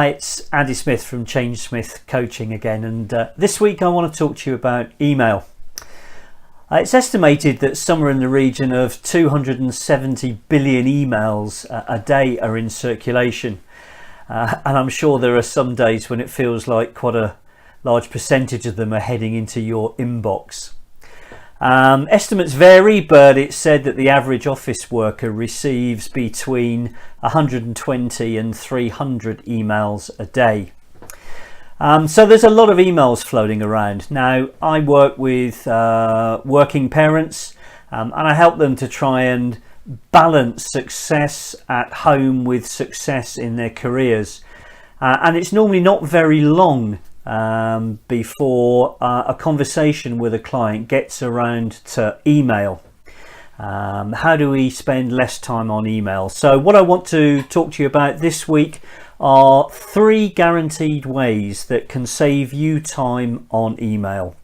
Hi, it's Andy Smith from Change Smith Coaching again, and this week I want to talk to you about email. It's estimated that somewhere in the region of 270 billion emails a day are in circulation, and I'm sure there are some days when it feels like quite a large percentage of them are heading into your inbox. Estimates vary, but it's said that the average office worker receives between 120 and 300 emails a day. So there's a lot of emails floating around. Now, I work with working parents and I help them to try and balance success at home with success in their careers. And it's normally not very long before a conversation with a client gets around to email. How do we spend less time on email? So what I want to talk to you about this week are 3 guaranteed ways that can save you time on email.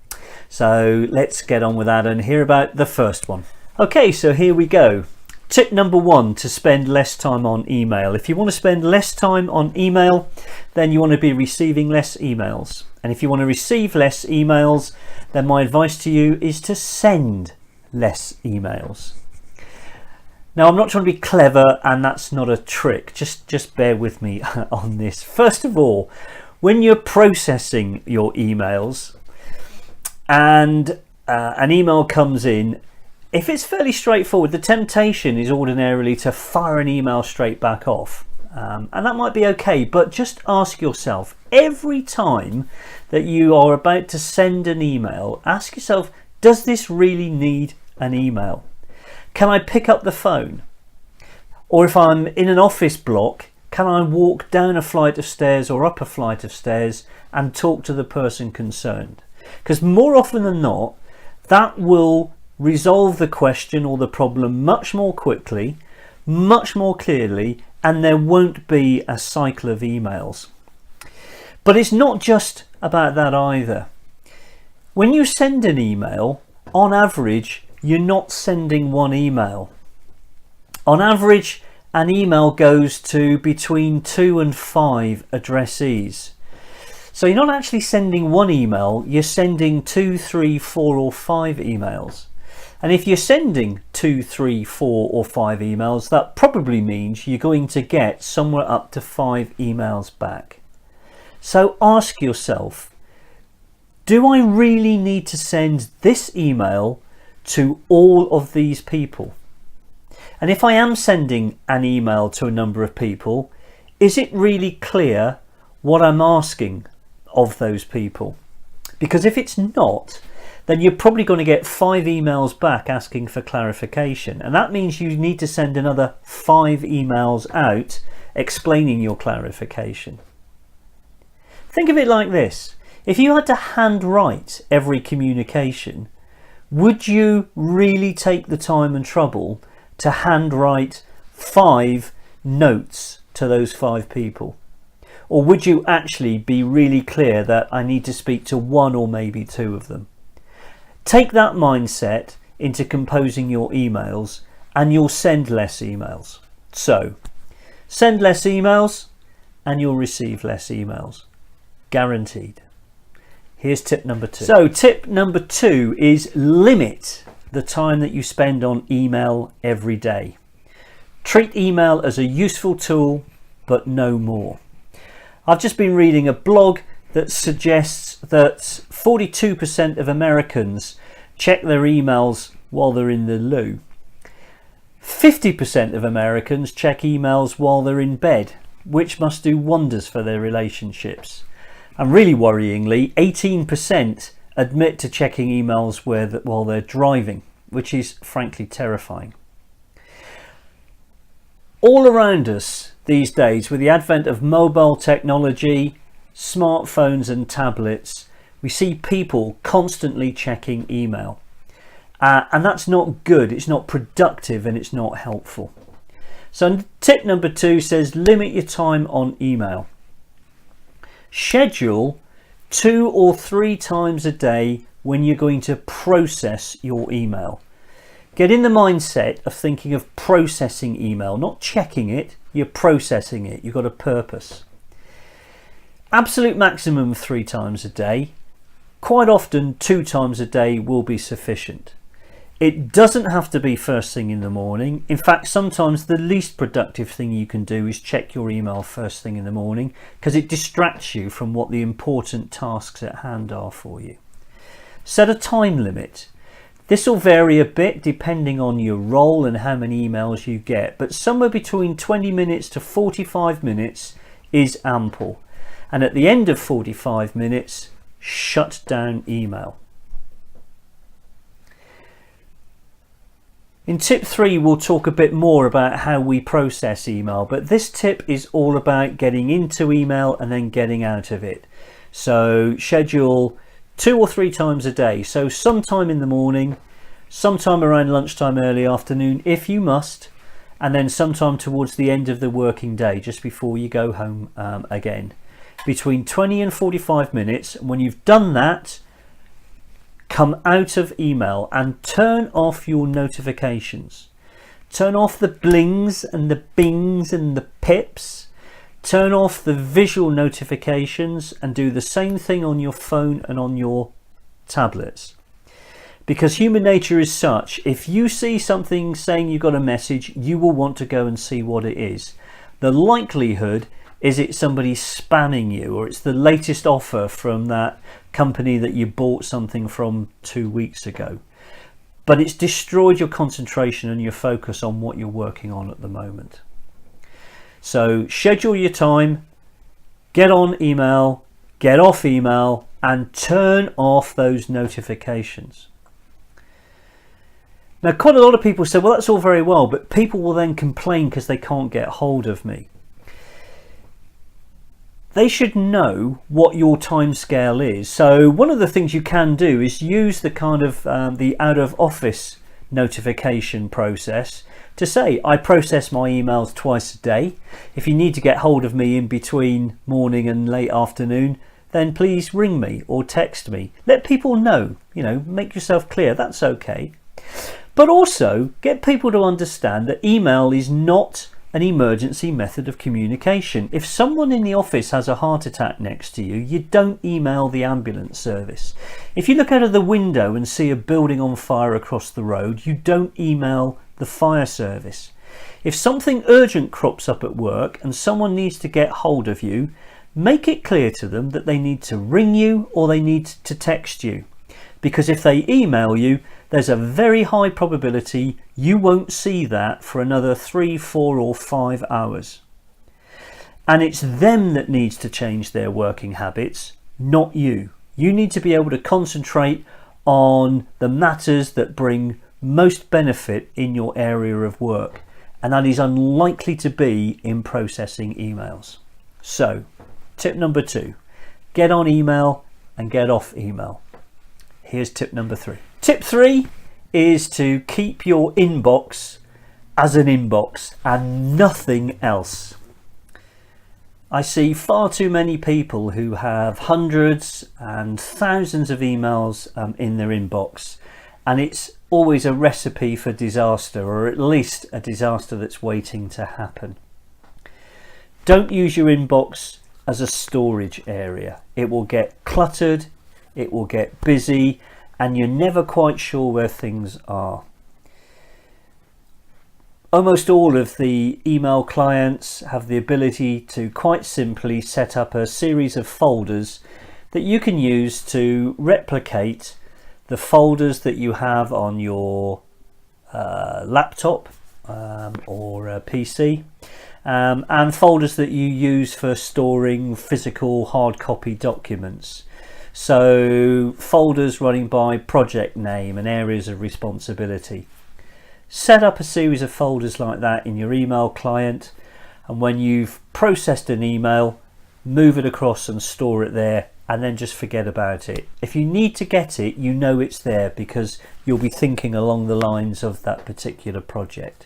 So let's get on with that and hear about the first one. Okay, so here we go. Tip number 1 to spend less time on email. If you want to spend less time on email, then you want to be receiving less emails. And if you want to receive less emails, then my advice to you is to send less emails. Now, I'm not trying to be clever, and that's not a trick. Just bear with me on this. First of all, when you're processing your emails and an email comes in, if it's fairly straightforward, the temptation is ordinarily to fire an email straight back off. And that might be okay, but just ask yourself, every time that you are about to send an email, ask yourself, does this really need an email? Can I pick up the phone? Or if I'm in an office block, can I walk down a flight of stairs or up a flight of stairs and talk to the person concerned? Because more often than not, that will resolve the question or the problem much more quickly, much more clearly, and there won't be a cycle of emails. But it's not just about that either. When you send an email, on average, you're not sending one email. On average, an email goes to between 2 and 5 addressees. So you're not actually sending one email, you're sending 2, 3, 4 or 5 emails. And if you're sending 2, 3, 4 or 5 emails, that probably means you're going to get somewhere up to 5 emails back. So ask yourself, do I really need to send this email to all of these people? And if I am sending an email to a number of people, is it really clear what I'm asking of those people? Because if it's not, then you're probably going to get 5 emails back asking for clarification. And that means you need to send another 5 emails out explaining your clarification. Think of it like this. If you had to handwrite every communication, would you really take the time and trouble to handwrite 5 notes to those 5 people? Or would you actually be really clear that I need to speak to 1 or maybe 2 of them? Take that mindset into composing your emails and you'll send less emails. So, send less emails and you'll receive less emails. Guaranteed. Here's tip number 2. So, tip number 2 is limit the time that you spend on email every day. Treat email as a useful tool, but no more. I've just been reading a blog that suggests that 42% of Americans check their emails while they're in the loo. 50% of Americans check emails while they're in bed, which must do wonders for their relationships. And really worryingly, 18% admit to checking emails while they're driving, which is frankly terrifying. All around us these days, with the advent of mobile technology, smartphones and tablets, we see people constantly checking email. And that's not good, it's not productive and it's not helpful. So tip number 2 says limit your time on email. Schedule 2 or 3 times a day when you're going to process your email. Get in the mindset of thinking of processing email, not checking it, you're processing it, you've got a purpose. Absolute maximum 3 times a day. Quite often 2 times a day will be sufficient. It doesn't have to be first thing in the morning. In fact, sometimes the least productive thing you can do is check your email first thing in the morning, because it distracts you from what the important tasks at hand are for you. Set a time limit. This will vary a bit depending on your role and how many emails you get, but somewhere between 20 minutes to 45 minutes is ample. And at the end of 45 minutes, shut down email. In tip 3, we'll talk a bit more about how we process email, but this tip is all about getting into email and then getting out of it. So schedule 2 or 3 times a day. So sometime in the morning, sometime around lunchtime, early afternoon, if you must, and then sometime towards the end of the working day, just before you go home again. Between 20 and 45 minutes. And when you've done that, come out of email and turn off your notifications. Turn off the blings and the bings and the pips. Turn off the visual notifications and do the same thing on your phone and on your tablets. Because human nature is such, if you see something saying you've got a message, you will want to go and see what it is. The likelihood is it's somebody spamming you, or it's the latest offer from that company that you bought something from 2 weeks ago. But it's destroyed your concentration and your focus on what you're working on at the moment. So schedule your time, get on email, get off email, and turn off those notifications. Now, quite a lot of people say, well, that's all very well, but people will then complain because they can't get hold of me. They should know what your time scale is. So one of the things you can do is use the kind of the out of office notification process to say, I process my emails twice a day. If you need to get hold of me in between morning and late afternoon, then please ring me or text me. Let people know, make yourself clear, that's okay. But also get people to understand that email is not an emergency method of communication. If someone in the office has a heart attack next to you, you don't email the ambulance service. If you look out of the window and see a building on fire across the road, you don't email the fire service. If something urgent crops up at work and someone needs to get hold of you, make it clear to them that they need to ring you or they need to text you. Because if they email you, there's a very high probability you won't see that for another 3, 4 or 5 hours. And it's them that needs to change their working habits, not you. You need to be able to concentrate on the matters that bring most benefit in your area of work. And that is unlikely to be in processing emails. So, tip number 2, get on email and get off email. Here's tip number 3. Tip 3 is to keep your inbox as an inbox and nothing else. I see far too many people who have hundreds and thousands of emails in their inbox, and it's always a recipe for disaster, or at least a disaster that's waiting to happen. Don't use your inbox as a storage area. It will get cluttered, it will get busy, and you're never quite sure where things are. Almost all of the email clients have the ability to quite simply set up a series of folders that you can use to replicate the folders that you have on your laptop or PC, and folders that you use for storing physical hard copy documents. So folders running by project name and areas of responsibility. Set up a series of folders like that in your email client, and when you've processed an email, move it across and store it there, and then just forget about it. If you need to get it, you know it's there because you'll be thinking along the lines of that particular project.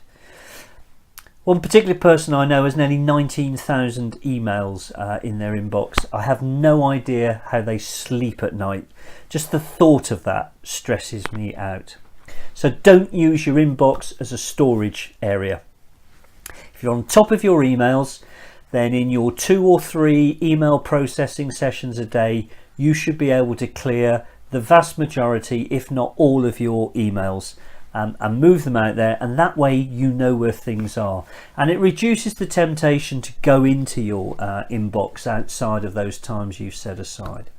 One particular person I know has nearly 19,000 emails in their inbox. I have no idea how they sleep at night. Just the thought of that stresses me out. So don't use your inbox as a storage area. If you're on top of your emails, then in your 2 or 3 email processing sessions a day, you should be able to clear the vast majority, if not all, of your emails and move them out there, and that way you know where things are, and it reduces the temptation to go into your inbox outside of those times you've set aside.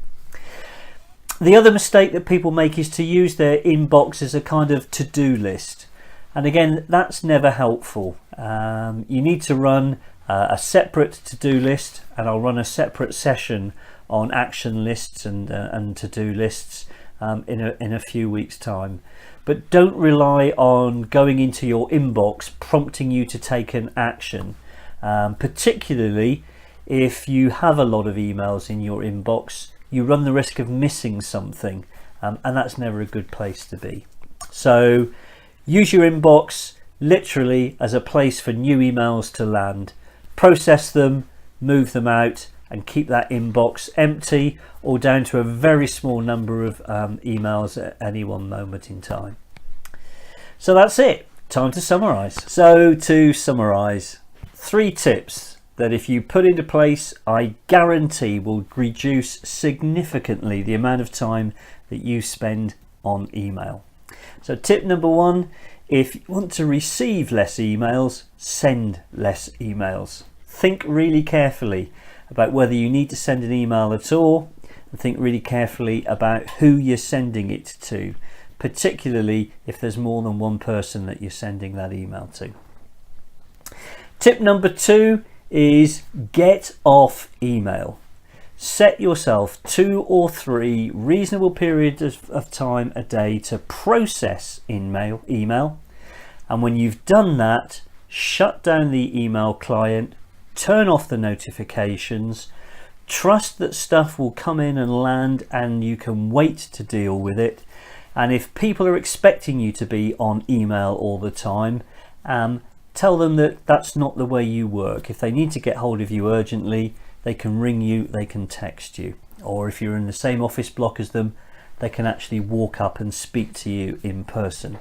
The other mistake that people make is to use their inbox as a kind of to-do list, and again, that's never helpful. You need to run a separate to-do list, and I'll run a separate session on action lists and to-do lists in a few weeks' time. But don't rely on going into your inbox prompting you to take an action, particularly if you have a lot of emails in your inbox. You run the risk of missing something, and that's never a good place to be. So use your inbox literally as a place for new emails to land. Process them, move them out, and keep that inbox empty or down to a very small number of emails at any one moment in time. So that's it. Time to summarize. So to summarize, 3 tips that if you put into place, I guarantee will reduce significantly the amount of time that you spend on email. So tip number 1, if you want to receive less emails, send less emails. Think really carefully about whether you need to send an email at all, and think really carefully about who you're sending it to, particularly if there's more than one person that you're sending that email to. Tip number 2 is get off email. Set yourself 2 or 3 reasonable periods of time a day to process email, and when you've done that, shut down the email client, turn off the notifications, trust that stuff will come in and land and you can wait to deal with it. And if people are expecting you to be on email all the time, tell them that that's not the way you work. If they need to get hold of you urgently, they can ring you, they can text you, or if you're in the same office block as them, they can actually walk up and speak to you in person.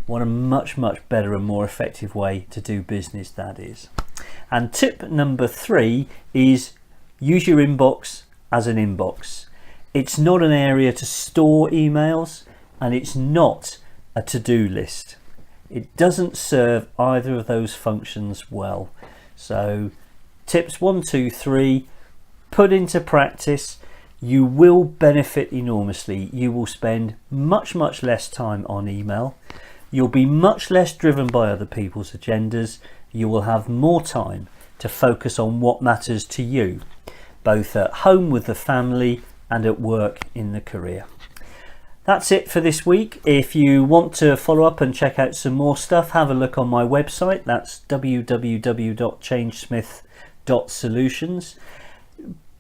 What a much better and more effective way to do business that is. And tip number 3 is use your inbox as an inbox. It's not an area to store emails, and it's not a to-do list. It doesn't serve either of those functions well. So tips 1, 2, 3, put into practice. You will benefit enormously. You will spend much less time on email. You'll be much less driven by other people's agendas. You will have more time to focus on what matters to you, both at home with the family and at work in the career. That's it for this week. If you want to follow up and check out some more stuff, have a look on my website. That's www.changesmith.solutions.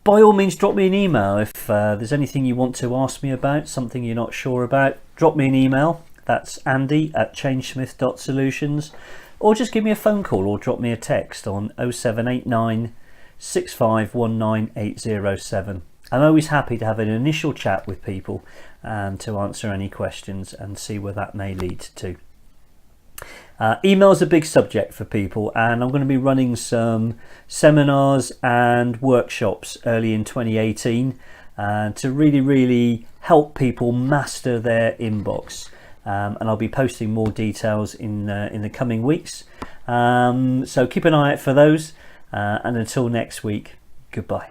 By all means, drop me an email. If there's anything you want to ask me about, something you're not sure about, drop me an email. That's andy@changesmith.solutions. Or just give me a phone call or drop me a text on 0789 6519807. I'm always happy to have an initial chat with people and to answer any questions and see where that may lead to. Email is a big subject for people, and I'm going to be running some seminars and workshops early in 2018 to really help people master their inbox. And I'll be posting more details in the coming weeks. So keep an eye out for those. And until next week, goodbye.